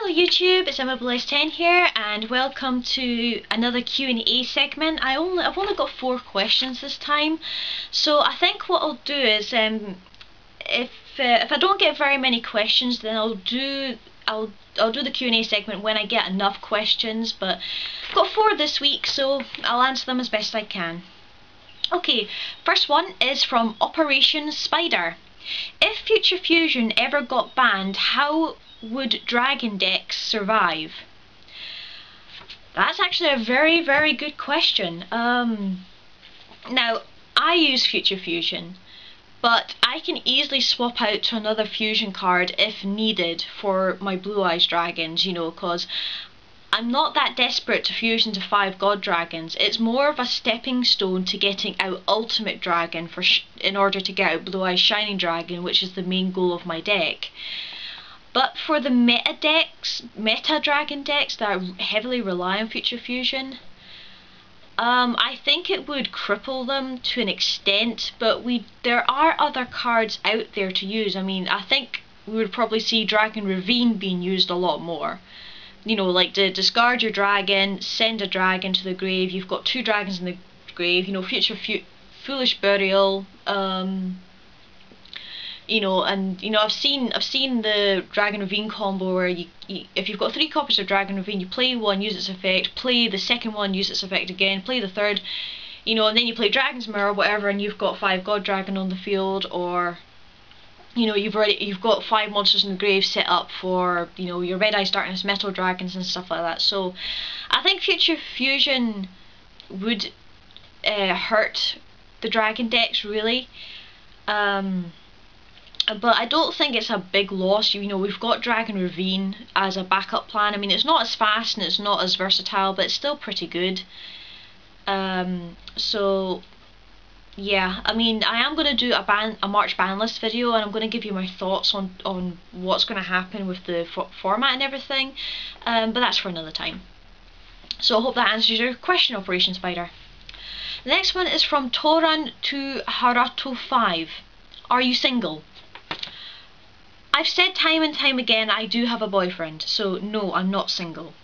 Hello YouTube, it's EmmaBlaze10 here, and welcome to another Q&A segment. I've only got 4 questions this time, so I think what I'll do is if I don't get very many questions, then I'll do the Q&A segment when I get enough questions. But I've got 4 this week, so I'll answer them as best I can. Okay, first one is from Operation Spider. If Future Fusion ever got banned, how would Dragon decks survive? That's actually a very, very good question. Now, I use Future Fusion, but I can easily swap out to another fusion card if needed for my Blue Eyes dragons, you know, because I'm not that desperate to fusion to 5 God Dragons. It's more of a stepping stone to getting out Ultimate Dragon in order to get out Blue Eyes Shining Dragon, which is the main goal of my deck. But for the meta dragon decks that heavily rely on Future Fusion, I think it would cripple them to an extent, but there are other cards out there to use. I mean, I think we would probably see Dragon Ravine being used a lot more. You know, like to discard your dragon, send a dragon to the grave, you've got 2 dragons in the grave, you know, Foolish Burial, you know, and you know, I've seen the Dragon Ravine combo where if you've got 3 copies of Dragon Ravine, you play one, use its effect, play the second one, use its effect again, play the third, you know, and then you play Dragon's Mirror or whatever, and you've got 5 God Dragon on the field, or you know, you've got 5 monsters in the grave set up for, you know, your Red Eyes Darkness Metal Dragons and stuff like that. So I think Future Fusion would hurt the dragon decks really. But I don't think it's a big loss. You know, we've got Dragon Ravine as a backup plan. I mean, it's not as fast and it's not as versatile, but it's still pretty good. So yeah, I mean, I am going to do a March ban list video, and I'm going to give you my thoughts on what's going to happen with the format and everything, but that's for another time. So I hope that answers your question, Operation Spider. The next one is from Toran to Harato 5. Are you single? I've said time and time again I do have a boyfriend, so no, I'm not single.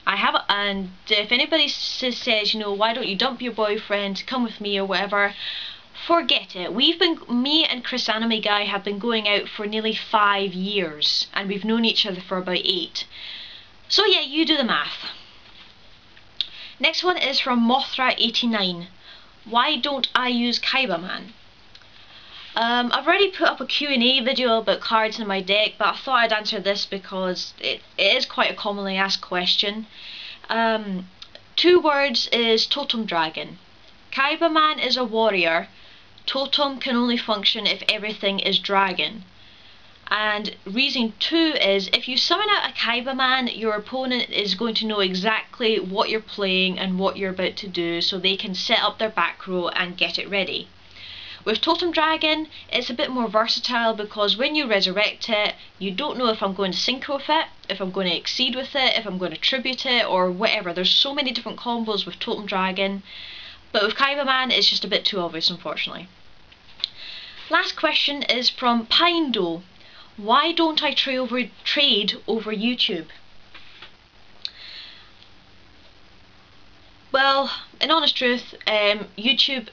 And if anybody says, you know, why don't you dump your boyfriend, come with me or whatever, forget it. Me and Chris Anime Guy have been going out for nearly 5 years, and we've known each other for about 8. So yeah, you do the math. Next one is from Mothra89. Why don't I use Kaibaman? I've already put up a Q&A video about cards in my deck, but I thought I'd answer this because it is quite a commonly asked question. 2 words is Totem Dragon. Kaibaman is a warrior. Totem can only function if everything is dragon. And reason 2 is if you summon out a Kaibaman, your opponent is going to know exactly what you're playing and what you're about to do, so they can set up their back row and get it ready. With Totem Dragon, it's a bit more versatile because when you resurrect it, you don't know if I'm going to synchro with it, if I'm going to exceed with it, if I'm going to tribute it, or whatever. There's so many different combos with Totem Dragon, but with Kaibaman it's just a bit too obvious, unfortunately. Last question is from Pindo. Why don't I trade over YouTube? Well, in honest truth, YouTube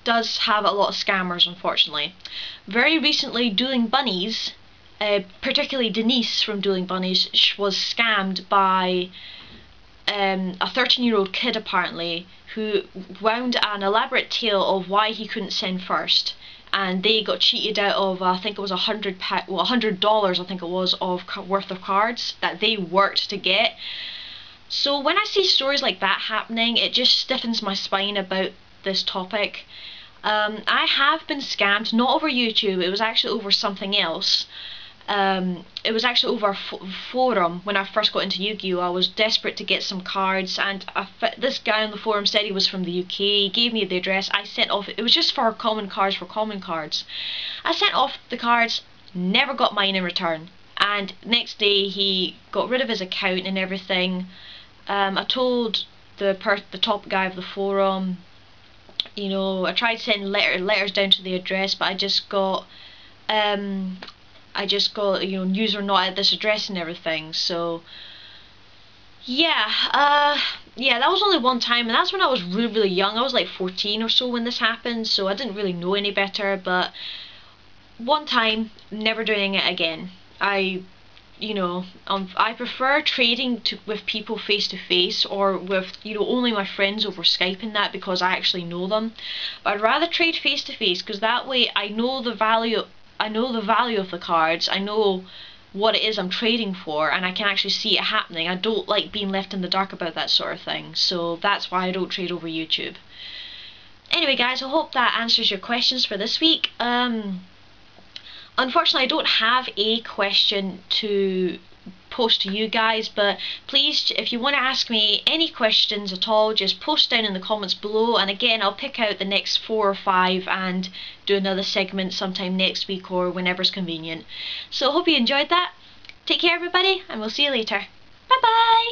does have a lot of scammers, unfortunately. Very recently, Dueling Bunnies, particularly Denise from Dueling Bunnies, was scammed by a 13-year-old kid apparently, who wound an elaborate tale of why he couldn't send first, and they got cheated out of I think it was $100 I think it was worth of cards that they worked to get. So when I see stories like that happening, it just stiffens my spine about this topic. I have been scammed, not over YouTube, it was actually over something else. It was actually over a forum. When I first got into Yu-Gi-Oh! I was desperate to get some cards, and this guy on the forum said he was from the UK, he gave me the address, I sent off, it was just for common cards, I sent off the cards, never got mine in return, and next day he got rid of his account and everything. I told the top guy of the forum, you know, I tried sending letters down to the address, but I just got I just got, you know, user not at this address and everything. So yeah, yeah, that was only one time, and that's when I was really, really young. I was like 14 or so when this happened, so I didn't really know any better, but one time, never doing it again. You know, I prefer trading with people face to face, or with, you know, only my friends over Skype and that, because I actually know them. But I'd rather trade face to face, because that way I know the value. I know the value of the cards. I know what it is I'm trading for, and I can actually see it happening. I don't like being left in the dark about that sort of thing, so that's why I don't trade over YouTube. Anyway guys, I hope that answers your questions for this week. Unfortunately, I don't have a question to post to you guys, but please, if you want to ask me any questions at all, just post down in the comments below, and again, I'll pick out the next 4 or 5 and do another segment sometime next week or whenever's convenient. So I hope you enjoyed that. Take care everybody, and we'll see you later. Bye bye!